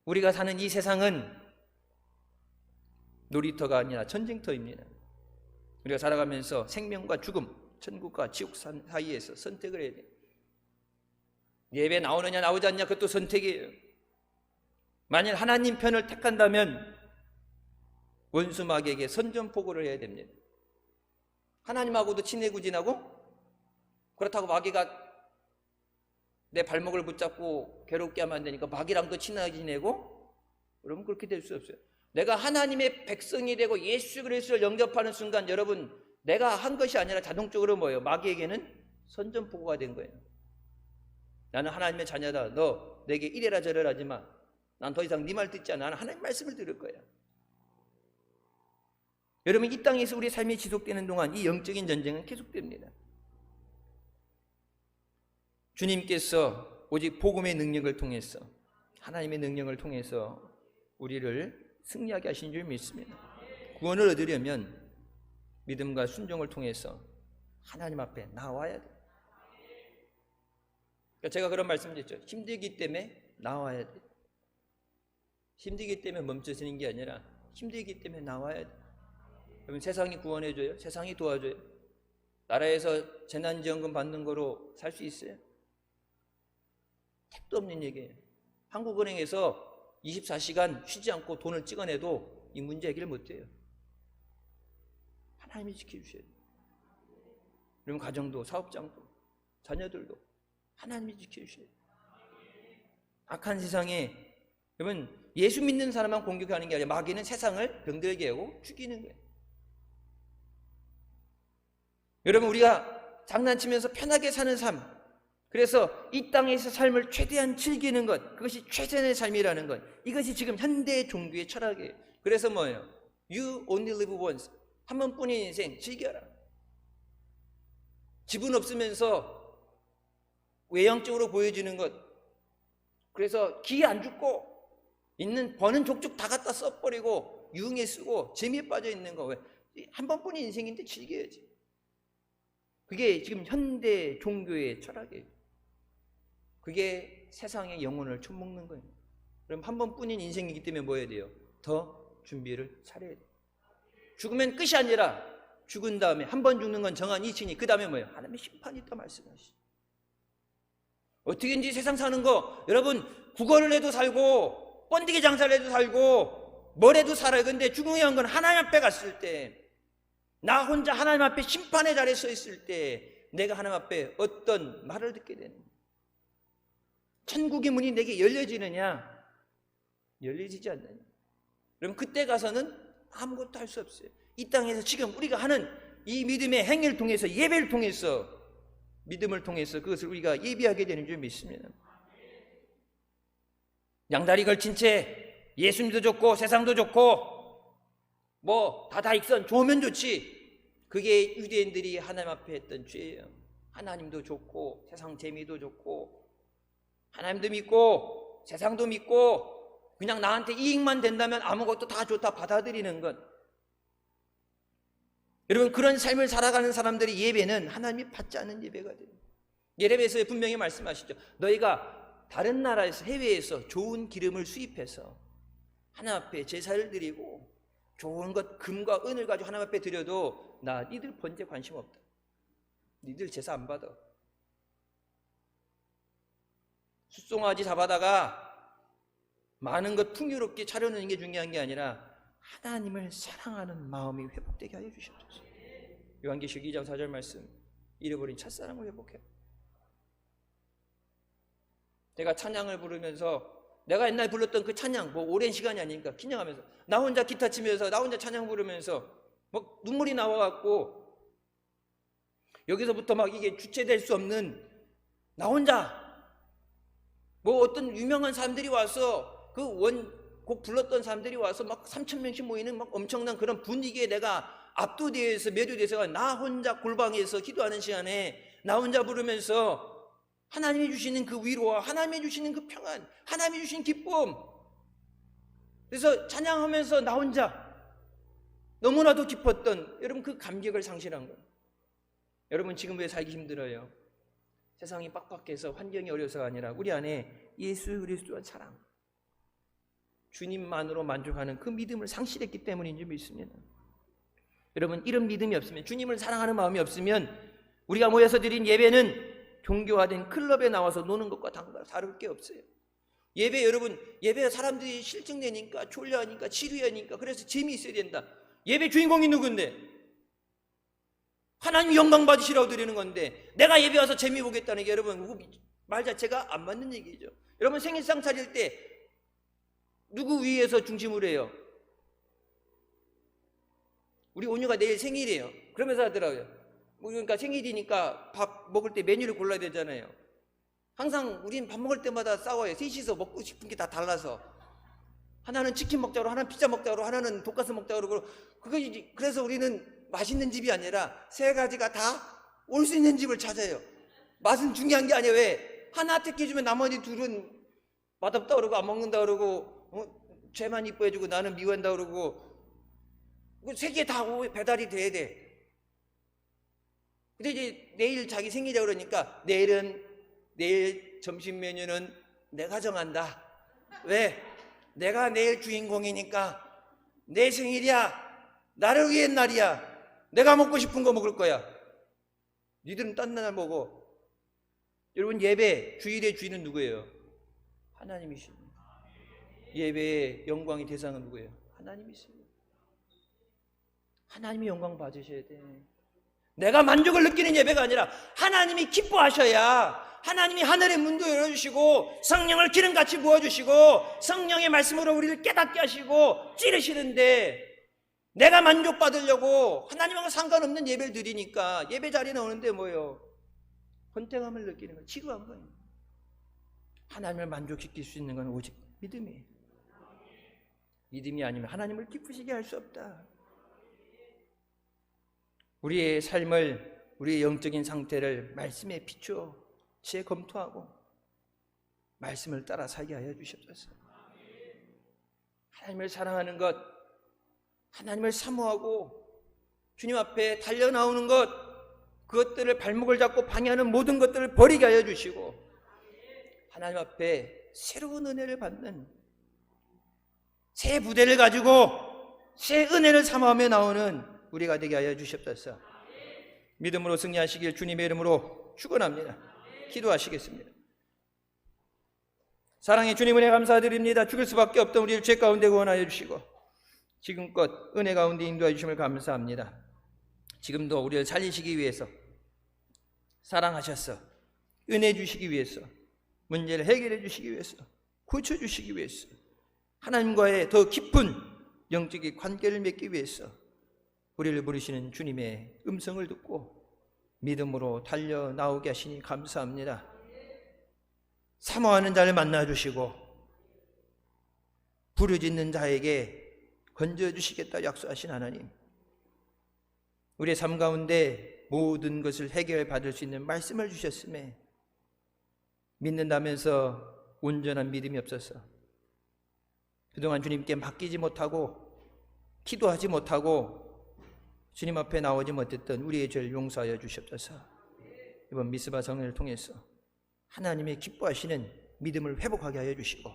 우리가 사는 이 세상은 놀이터가 아니라 전쟁터입니다. 우리가 살아가면서 생명과 죽음, 천국과 지옥 사이에서 선택을 해야 돼요. 예배 나오느냐 나오지 않냐 그것도 선택이에요. 만일 하나님 편을 택한다면 원수 마귀에게 선전포고를 해야 됩니다. 하나님하고도 친해구진하고, 그렇다고 마귀가 내 발목을 붙잡고 괴롭게 하면 안 되니까 마귀랑도 친하게 지내고, 여러분 그렇게 될 수 없어요. 내가 하나님의 백성이 되고 예수 그리스도를 영접하는 순간 여러분 내가 한 것이 아니라 자동적으로 뭐예요? 마귀에게는 선전포고가 된 거예요. 나는 하나님의 자녀다. 너 내게 이래라 저래라 하지 마. 난 더 이상 네 말 듣지 않아. 나는 하나님 말씀을 들을 거야. 여러분, 이 땅에서 우리의 삶이 지속되는 동안 이 영적인 전쟁은 계속됩니다. 주님께서 오직 복음의 능력을 통해서, 하나님의 능력을 통해서 우리를 승리하게 하신 줄 믿습니다. 구원을 얻으려면 믿음과 순종을 통해서 하나님 앞에 나와야 돼요. 그러니까 제가 그런 말씀을 드렸죠. 힘들기 때문에 나와야 돼요. 힘들기 때문에 멈춰지는 게 아니라 힘들기 때문에 나와야 돼요. 그러면 세상이 구원해줘요? 세상이 도와줘요? 나라에서 재난지원금 받는 거로 살 수 있어요? 택도 없는 얘기예요. 한국은행에서 24시간 쉬지 않고 돈을 찍어내도 이 문제 해결 못해요. 하나님이 지켜주셔야 돼요. 그럼 가정도, 사업장도, 자녀들도 하나님이 지켜주셔야 돼요. 악한 세상에 여러분 예수 믿는 사람만 공격하는 게 아니라 마귀는 세상을 병들게 하고 죽이는 거예요. 여러분, 우리가 장난치면서 편하게 사는 삶, 그래서 이 땅에서 삶을 최대한 즐기는 것, 그것이 최선의 삶이라는 것, 이것이 지금 현대 종교의 철학이에요. 그래서 뭐예요? You only live once. 한 번뿐인 인생 즐겨라. 지분 없으면서 외형적으로 보여지는 것, 그래서 기 안 죽고 있는 버는 족족 다 갖다 써버리고 유흥에 쓰고 재미에 빠져 있는 거, 왜? 한 번뿐인 인생인데 즐겨야지. 그게 지금 현대 종교의 철학이에요. 그게 세상의 영혼을 처먹는 거예요. 그럼 한 번뿐인 인생이기 때문에 뭐 해야 돼요? 더 준비를 잘해야 돼요. 죽으면 끝이 아니라 죽은 다음에 한 번 죽는 건 정한 이치니 그 다음에 뭐예요? 하나님의 심판이 있다 말씀하시죠. 어떻게든지 세상 사는 거, 여러분 국어를 해도 살고 번데기 장사를 해도 살고 뭘 해도 살아요. 근데 중요한 건 하나님 앞에 갔을 때, 나 혼자 하나님 앞에 심판의 자리에 서 있을 때 내가 하나님 앞에 어떤 말을 듣게 되는 거예요. 천국의 문이 내게 열려지느냐 열리지 않느냐. 그럼 그때 가서는 아무것도 할 수 없어요. 이 땅에서 지금 우리가 하는 이 믿음의 행위를 통해서, 예배를 통해서, 믿음을 통해서 그것을 우리가 예비하게 되는 줄 믿습니다. 양다리 걸친 채 예수님도 좋고 세상도 좋고 뭐 다익선 좋으면 좋지, 그게 유대인들이 하나님 앞에 했던 죄예요. 하나님도 좋고 세상 재미도 좋고 하나님도 믿고 세상도 믿고 그냥 나한테 이익만 된다면 아무것도 다 좋다 받아들이는 것. 여러분, 그런 삶을 살아가는 사람들의 예배는 하나님이 받지 않는 예배가 돼요. 예레미야서 분명히 말씀하시죠. 너희가 다른 나라에서, 해외에서 좋은 기름을 수입해서 하나님 앞에 제사를 드리고 좋은 것, 금과 은을 가지고 하나님 앞에 드려도 나 니들 번제 관심 없다. 니들 제사 안 받아. 숫송아지 잡아다가 많은 것 풍요롭게 차려놓는 게 중요한 게 아니라 하나님을 사랑하는 마음이 회복되게 하여 주시옵소서. 요한계시록 2장 4절 말씀, 잃어버린 첫사랑을 회복해. 제가 찬양을 부르면서 내가 옛날에 불렀던 그 찬양, 뭐 오랜 시간이 아니니까 긴장하면서 나 혼자 기타 치면서 나 혼자 찬양 부르면서 막 눈물이 나와갖고 여기서부터 막 이게 주체될 수 없는 나 혼자 뭐 어떤 유명한 사람들이 와서 그 원곡 불렀던 사람들이 와서 막 3,000명씩 모이는 막 엄청난 그런 분위기에 내가 압도되어서 매료돼서 나 혼자 골방에서 기도하는 시간에 나 혼자 부르면서 하나님이 주시는 그 위로와 하나님이 주시는 그 평안, 하나님이 주신 기쁨, 그래서 찬양하면서 나 혼자 너무나도 기뻤던 여러분 그 감격을 상실한 거예요. 여러분 지금 왜 살기 힘들어요? 세상이 빡빡해서 환경이 어려서가 아니라 우리 안에 예수 그리스도의 사랑, 주님만으로 만족하는 그 믿음을 상실했기 때문인 줄 믿습니다. 여러분 이런 믿음이 없으면, 주님을 사랑하는 마음이 없으면 우리가 모여서 드린 예배는 종교화된 클럽에 나와서 노는 것과 다를 게 없어요. 예배, 여러분 예배 사람들이 실증내니까 졸려하니까 지루하니까 그래서 재미있어야 된다. 예배 주인공이 누군데? 하나님 영광 받으시라고 드리는 건데 내가 예배 와서 재미 보겠다는 게 여러분 말 자체가 안 맞는 얘기죠. 여러분 생일상 차릴 때 누구 위해서 중심으로 해요? 우리 온유가 내일 생일이에요. 그러면서 하더라고요. 그러니까 생일이니까 밥 먹을 때 메뉴를 골라야 되잖아요. 항상 우린 밥 먹을 때마다 싸워요. 셋이서 먹고 싶은 게 다 달라서 하나는 치킨 먹자고, 하나는 피자 먹자고, 하나는 돈가스 먹자고 그러고 그래서 우리는 맛있는 집이 아니라 세 가지가 다 올 수 있는 집을 찾아요. 맛은 중요한 게 아니에요. 왜? 하나 택해주면 나머지 둘은 맛없다 그러고 안 먹는다 그러고 쟤만 이뻐해주고 나는 미워한다 그러고 세 개 다 배달이 돼야 돼. 근데 이제 내일 자기 생일이라 그러니까 내일 점심 메뉴는 내가 정한다. 왜? 내가 내일 주인공이니까 내 생일이야. 나를 위한 날이야. 내가 먹고 싶은 거 먹을 거야. 니들은 딴 날 먹어. 여러분 예배 주일의 주인은 누구예요? 하나님이십니다. 예배의 영광의 대상은 누구예요? 하나님이십니다. 하나님이 영광 받으셔야 돼. 내가 만족을 느끼는 예배가 아니라 하나님이 기뻐하셔야, 하나님이 하늘의 문도 열어주시고 성령을 기름같이 부어주시고 성령의 말씀으로 우리를 깨닫게 하시고 찌르시는데, 내가 만족받으려고 하나님하고 상관없는 예배를 드리니까 예배 자리에 나오는데 뭐예요? 헌태감을 느끼는 거예요. 지루한 거예요. 하나님을 만족시킬 수 있는 건 오직 믿음이에요. 믿음이 아니면 하나님을 기쁘시게 할 수 없다. 우리의 삶을, 우리의 영적인 상태를 말씀에 비추어 재검토하고 말씀을 따라 살게 하여 주시옵소서. 하나님을 사랑하는 것, 하나님을 사모하고 주님 앞에 달려나오는 것, 그것들을 발목을 잡고 방해하는 모든 것들을 버리게 하여 주시고 하나님 앞에 새로운 은혜를 받는, 새 부대를 가지고 새 은혜를 사모하며 나오는 우리가 되게 하여 주시옵소서. 믿음으로 승리하시길 주님의 이름으로 축원합니다. 기도하시겠습니다. 사랑의 주님, 은혜 감사드립니다. 죽을 수밖에 없던 우리를 죄 가운데 구원하여 주시고 지금껏 은혜 가운데 인도해 주심을 감사합니다. 지금도 우리를 살리시기 위해서, 사랑하셔서 은혜 주시기 위해서, 문제를 해결해 주시기 위해서, 고쳐주시기 위해서, 하나님과의 더 깊은 영적인 관계를 맺기 위해서 우리를 부르시는 주님의 음성을 듣고 믿음으로 달려 나오게 하시니 감사합니다. 사모하는 자를 만나주시고 부르짖는 자에게 건져주시겠다 약속하신 하나님, 우리의 삶 가운데 모든 것을 해결받을 수 있는 말씀을 주셨음에 믿는다면서 온전한 믿음이 없어서 그동안 주님께 맡기지 못하고 기도하지 못하고 주님 앞에 나오지 못했던 우리의 죄를 용서하여 주시옵소서. 이번 미스바 성회를 통해서 하나님의 기뻐하시는 믿음을 회복하게 하여 주시고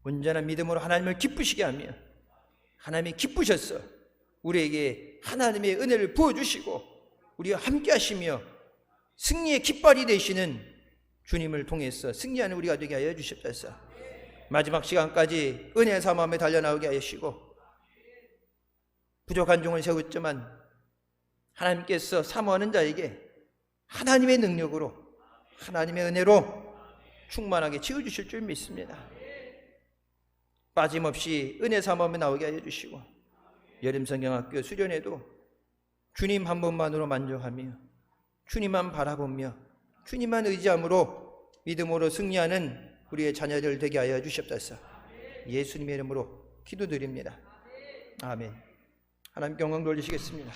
온전한 믿음으로 하나님을 기쁘시게 하며 하나님이 기쁘셔서 우리에게 하나님의 은혜를 부어주시고 우리와 함께 하시며 승리의 깃발이 되시는 주님을 통해서 승리하는 우리가 되게 하여 주시옵소서. 마지막 시간까지 은혜 삼함에 달려나오게 하시고 부족한 종을 세웠지만 하나님께서 사모하는 자에게 하나님의 능력으로, 하나님의 은혜로 충만하게 채워주실 줄 믿습니다. 빠짐없이 은혜 사모함에 나오게 하여 주시고 여름성경학교 수련회도 주님 한 분만으로 만족하며 주님만 바라보며 주님만 의지함으로 믿음으로 승리하는 우리의 자녀들 되게 하여 주시옵소서. 예수님의 이름으로 기도드립니다. 아멘. 하나님께 영광 돌리시겠습니다.